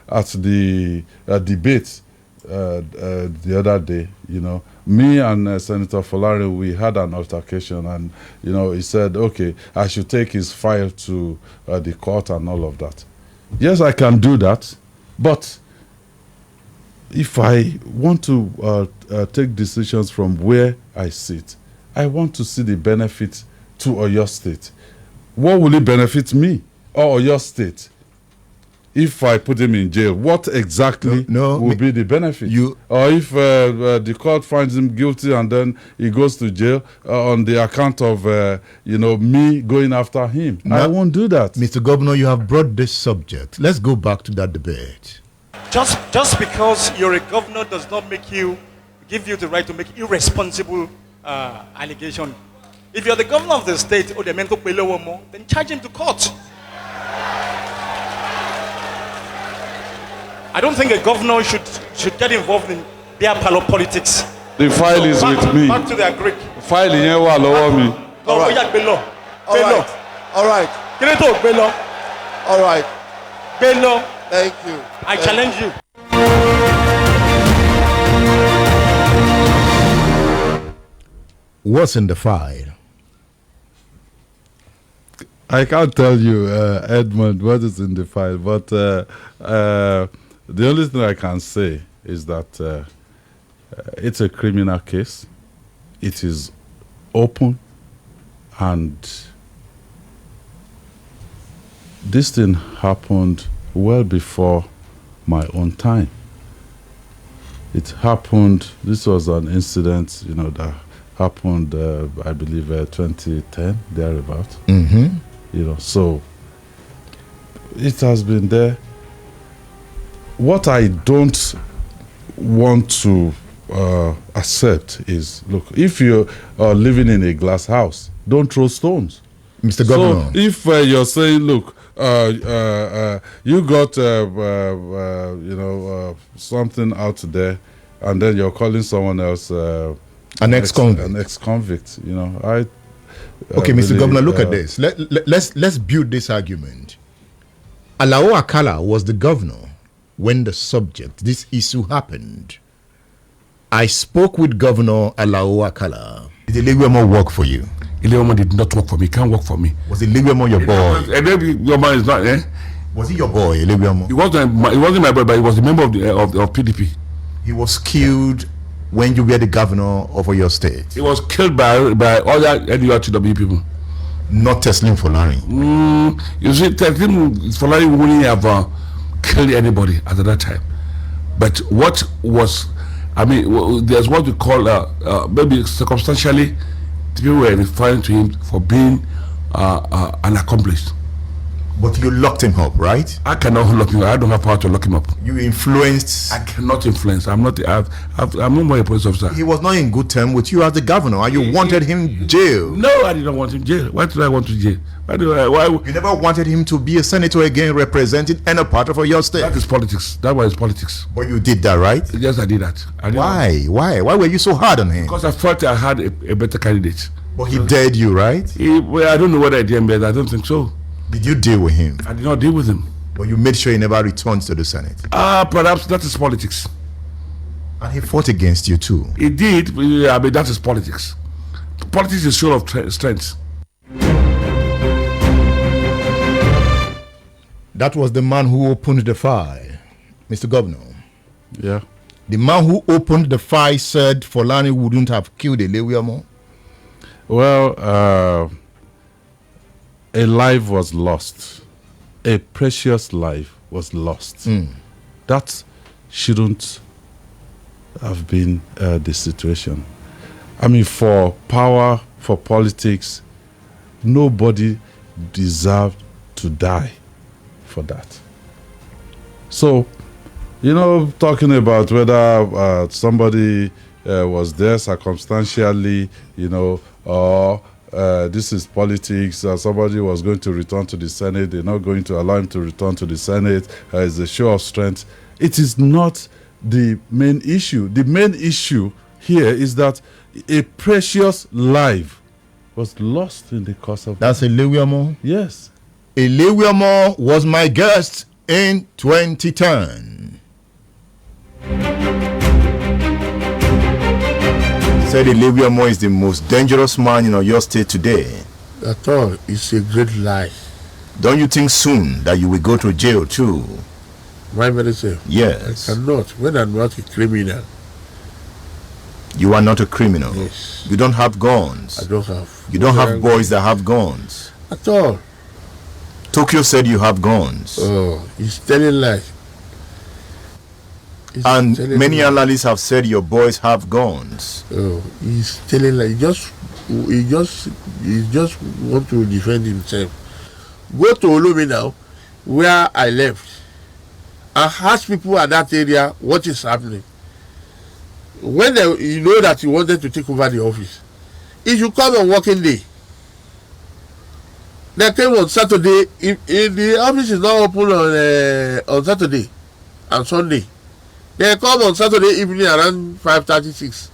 at the debate the other day, me and Senator Folari, we had an altercation, and he said, okay, I should take his file to the court and all of that. Yes, I can do that, but if I want to take decisions from where I sit, I want to see the benefit to Oyo State. What will it benefit me or Oyo State? If I put him in jail, what exactly will be the benefit? Or if the court finds him guilty and then he goes to jail on the account of me going after him, I won't do that. Mr. Governor, you have brought this subject. Let's go back to that debate. Just because you're a governor does not give you the right to make irresponsible allegation. If you're the governor of the state, Elewe Omo, then charge him to court. I don't think a governor should get involved in beer parlor politics. The file is with me. Back to their Greek. File in here will allow me. All right. All right. All right. Thank you. I challenge you. What's in the file? I can't tell you, Edmund, what is in the file, but the only thing I can say is that it's a criminal case. It is open, and this thing happened well before my own time. It happened, this was an incident, that happened, I believe, 2010, thereabout. So it has been there. What I don't want to accept is, look, if you're living in a glass house, don't throw stones. Mr. Governor. So if you're saying, look, you got something out there, and then you're calling someone else an ex-convict. Okay, Mr. Governor, look at this. Let's build this argument. Alhaji Akala was the governor when this issue happened. I spoke with Governor Alhaji Akala. Did Elewe Omo work for you? Elewe Omo did not work for me. He can't work for me. Was Elewe Omo your boy? Elewe Omo is not. Was he your boy, Elewe Omo? He wasn't my boy, but he was a member of PDP. He was killed when you were the governor of Oyo State. He was killed by other NURTW people. Not Teslim Folari. You see, Teslim Folari wouldn't have killed anybody at that time. But what was, there's what we call, maybe circumstantially, people were referring to him for being an accomplice. But you locked him up, right? I cannot lock him up. I don't have power to lock him up. You influenced? I cannot influence. I'm not more a police officer. He was not in good terms with you as the governor, and you wanted him jail. No, I did not want him jail. Why did I want him jail? Why? You never wanted him to be a senator again, representing any part of your state. That is politics. That was politics. But you did that, right? Yes, I did that. Why? Why were you so hard on him? Because I thought I had a better candidate. But he dared you, right? I don't know what I did, but I don't think so. Did you deal with him? I did not deal with him. But you made sure he never returned to the Senate. Perhaps that is politics. And he fought against you too. He did, but that is politics. Politics is show of strength. That was the man who opened the file, Mr. Governor. Yeah. The man who opened the file said Folani wouldn't have killed Elewe Omo. Well, a life was lost. A precious life was lost. That shouldn't have been the situation. For power, for politics, nobody deserved to die for that. So, talking about whether somebody was there circumstantially, or this is politics, somebody was going to return to the Senate, they're not going to allow him to return to the Senate, it's a show of strength. It is not the main issue. The main issue here is that a precious life was lost in the course of... That's Elewe Omo? Yes. Elewe Omo was my guest in 2010. Said Elewe Omo is the most dangerous man in Oyo State today. At all, it's a great lie. Don't you think soon that you will go to jail too? Why very safe? Yes. I cannot. When I'm not a criminal. You are not a criminal. Yes. You don't have guns. I don't have. You don't have boys that have guns. At all. Tokyo said you have guns. Oh, he's telling lies. And many analysts have said your boys have guns. Oh, he's telling lies. He just want to defend himself. Go to Olumi now, where I left, and ask people at that area what is happening. When you know that he wanted to take over the office, he should come on working day. They came on Saturday. If the office is not open on Saturday and Sunday, they come on Saturday evening around 5:36.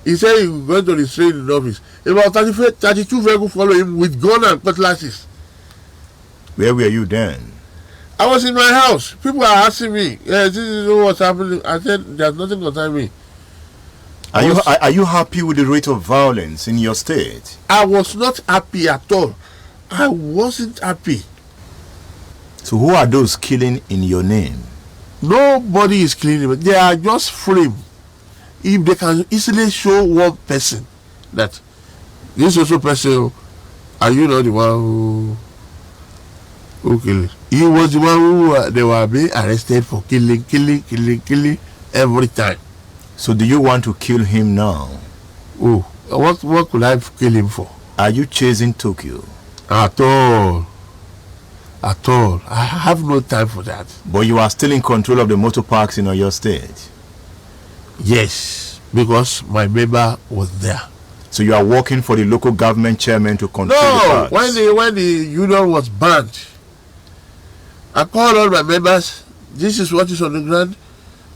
He said he was going to restrain in the office. About 32 vehicles follow him with gun and cutlasses. Where were you then? I was in my house. People are asking me, this is what's happening. I said, there's nothing concerning me. Are you happy with the rate of violence in your state? I was not happy at all. I wasn't happy. So who are those killing in your name? Nobody is killing them. They are just frame. If they can easily show one person that this also person, are you not the one who killed it? He was the one who they were being arrested for killing every time. So do you want to kill him now? Oh, what could I kill him for? Are you chasing Tokyo? At all. At all. I have no time for that. But you are still in control of the motor parks in Oyo State? Yes, because my member was there. So you are working for the local government chairman to control the parks? No, when the union was banned, I called all my members. This is what is on the ground.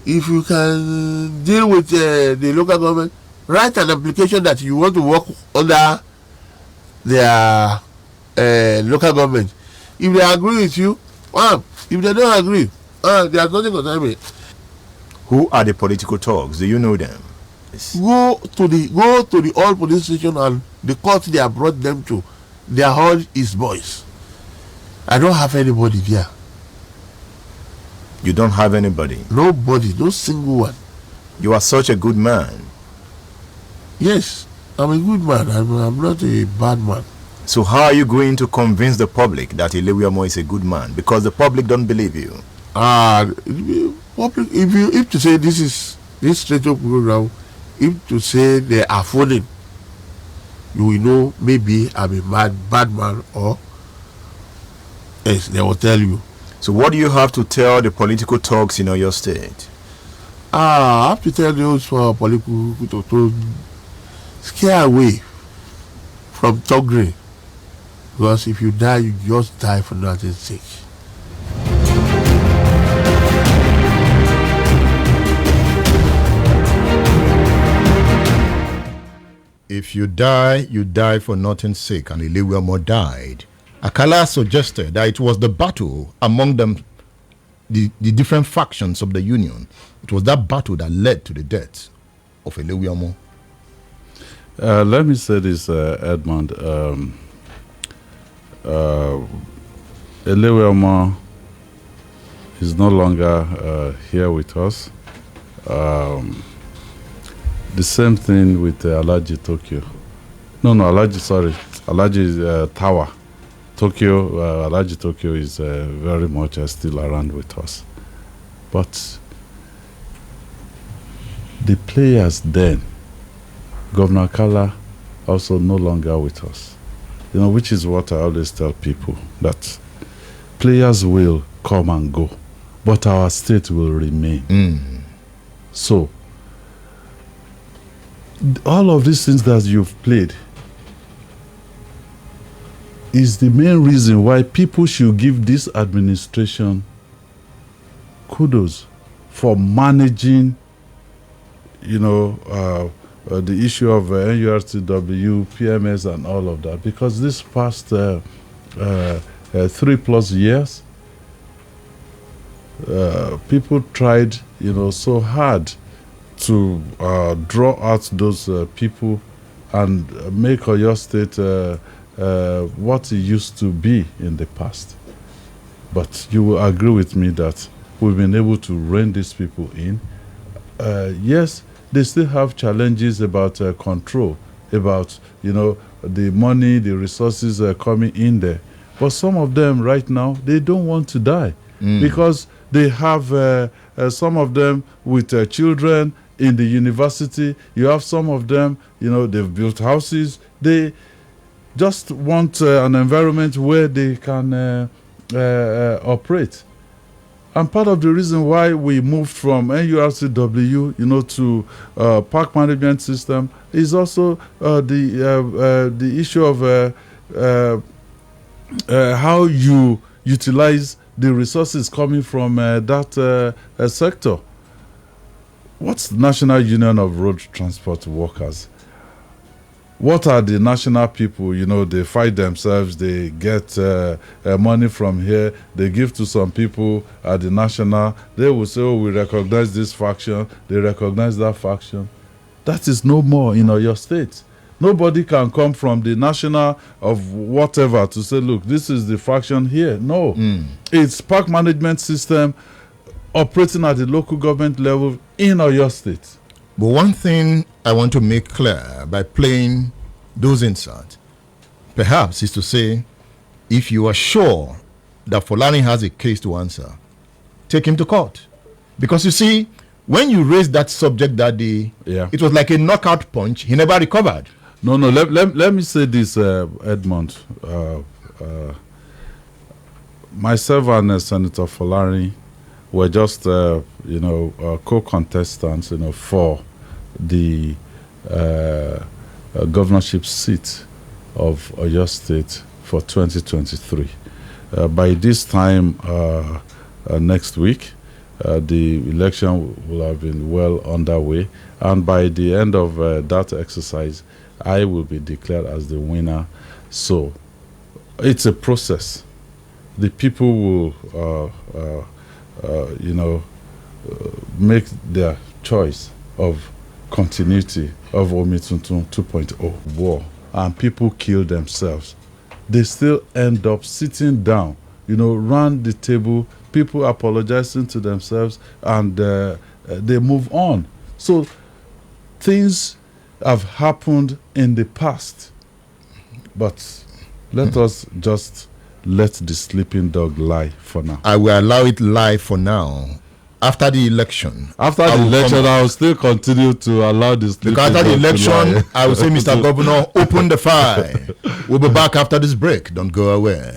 If you can deal with the local government, write an application that you want to work under their local government. If they agree with you, if they don't agree, there's nothing concerning me. Who are the political thugs? Do you know them? Yes. Go to the all police station and the court they have brought them to. They are all his boys. I don't have anybody there. You don't have anybody? Nobody, no single one. You are such a good man. Yes, I'm a good man. I'm not a bad man. So how are you going to convince the public that Elewe Omo is a good man? Because the public don't believe you. Public, if to say this straight up program, if to say they are phoning, you will know maybe I'm a bad man, or yes, they will tell you. So what do you have to tell the political thugs in your state? I have to tell those political to scare away from thuggery. Because if you die, you just die for nothing's sake. If you die for nothing's sake, and Elewe Omo died. Akala suggested that it was the battle among them, the different factions of the union. It was that battle that led to the death of Elewe Omo. Let me say this, Edmund. Elewe Omo is no longer here with us. The same thing with Alhaji Tokyo. Alhaji is Tower. Tokyo, Alhaji Tokyo is very much still around with us. But the players then, Governor Kala also no longer with us. Which is what I always tell people, that players will come and go, but our state will remain. So, all of these things that you've played is the main reason why people should give this administration kudos for managing, the issue of NURTW, PMS, and all of that. Because this past 3+ years, people tried, so hard to draw out those people and make Oyo State what it used to be in the past. But you will agree with me that we've been able to rein these people in. Yes, they still have challenges about control, about, the money, the resources coming in there. But some of them right now, they don't want to die because they have some of them with children in the university. You have some of them, they've built houses. They just want an environment where they can operate. And part of the reason why we moved from NURTW, to park management system is also the issue of how you utilize the resources coming from that sector. What's the National Union of Road Transport Workers? What are the national people? They fight themselves, they get money from here, they give to some people at the national. They will say, oh, we recognize this faction, they recognize that faction. That is no more in Oyo State. Nobody can come from the national of whatever to say, look, this is the faction here. No. It's park management system operating at the local government level in Oyo State. But one thing I want to make clear by playing those inserts, perhaps, is to say, if you are sure that Fulani has a case to answer, take him to court. Because you see, when you raised that subject that day, it was like a knockout punch. He never recovered. No, let me say this, Edmond. Myself and Senator Fulani were just, co-contestants, for the governorship seat of Oyo State for 2023. By this time next week, the election will have been well underway, and by the end of that exercise, I will be declared as the winner. So it's a process. The people will make their choice of continuity of Omituntun 2.0 war, and people kill themselves. They still end up sitting down, round the table, people apologizing to themselves, and they move on. So things have happened in the past, but let us just let the sleeping dog lie for now. I will allow it lie for now. After the election. After the election, I will still continue to allow this. Because after the election, I will say, Mr. Governor, open the file. We'll be back after this break. Don't go away.